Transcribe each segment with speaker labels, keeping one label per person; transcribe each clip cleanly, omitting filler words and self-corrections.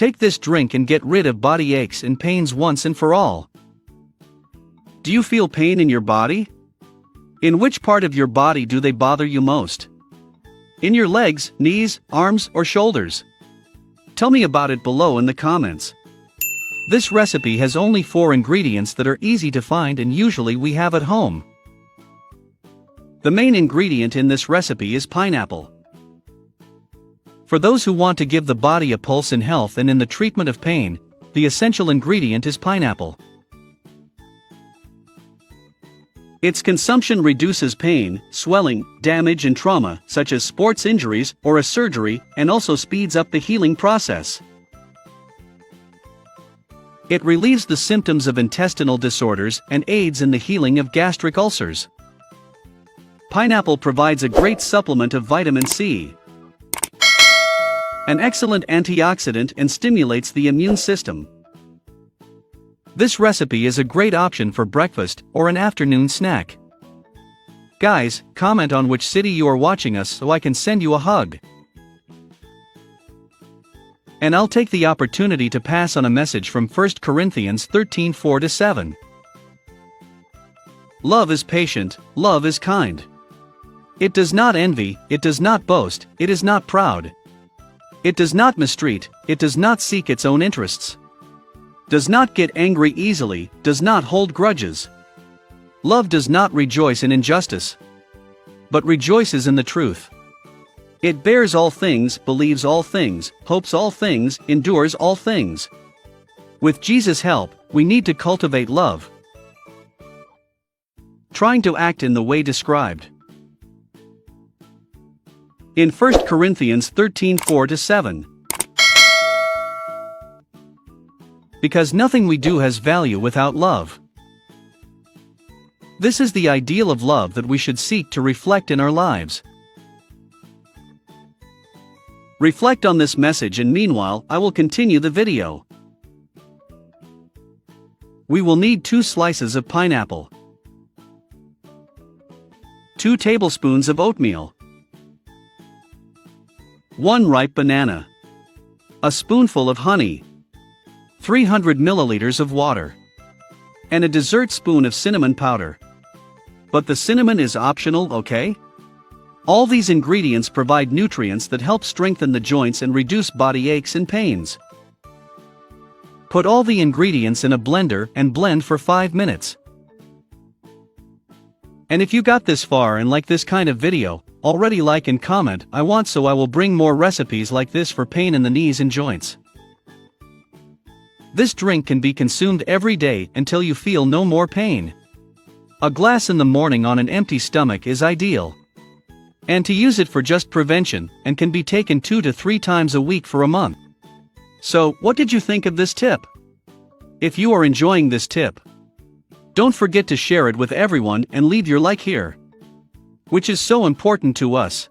Speaker 1: Take this drink and get rid of body aches and pains once and for all. Do you feel pain in your body? In which part of your body do they bother you most? In your legs, knees, arms, or shoulders? Tell me about it below in the comments. This recipe has only 4 ingredients that are easy to find and usually we have at home. The main ingredient in this recipe is pineapple. For those who want to give the body a pulse in health and in the treatment of pain, the essential ingredient is pineapple. Its consumption reduces pain, swelling, damage and trauma, such as sports injuries or a surgery, and also speeds up the healing process. It relieves the symptoms of intestinal disorders and aids in the healing of gastric ulcers. Pineapple provides a great supplement of vitamin C, an excellent antioxidant, and stimulates the immune system. This recipe is a great option for breakfast or an afternoon snack. Guys, comment on which city you are watching us so I can send you a hug. And I'll take the opportunity to pass on a message from 1 Corinthians 13:4-7. Love is patient, love is kind. It does not envy, it does not boast, it is not proud. It does not mistreat, it does not seek its own interests. Does not get angry easily, does not hold grudges. Love does not rejoice in injustice, but rejoices in the truth. It bears all things, believes all things, hopes all things, endures all things. With Jesus' help, we need to cultivate love, trying to act in the way described in 1 Corinthians 13:4-7. Because nothing we do has value without love. This is the ideal of love that we should seek to reflect in our lives. Reflect on this message, and meanwhile, I will continue the video. We will need 2 slices of pineapple, 2 tablespoons of oatmeal, 1 ripe banana, a spoonful of honey, 300 milliliters of water, and a dessert spoon of cinnamon powder. But the cinnamon is optional, okay? All these ingredients provide nutrients that help strengthen the joints and reduce body aches and pains. Put all the ingredients in a blender and blend for 5 minutes. And if you got this far and like this kind of video, already like and comment I want, so I will bring more recipes like this for pain in the knees and joints. This drink can be consumed every day until you feel no more pain. A glass in the morning on an empty stomach is ideal. And to use it for just prevention, and can be taken 2 to 3 times a week for a month. So, what did you think of this tip? If you are enjoying this tip, don't forget to share it with everyone and leave your like here, which is so important to us.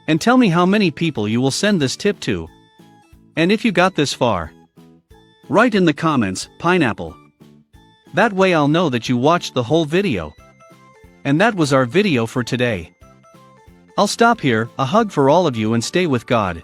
Speaker 1: And tell me how many people you will send this tip to. And if you got this far, write in the comments, pineapple. That way I'll know that you watched the whole video. And that was our video for today. I'll stop here. A hug for all of you and stay with God.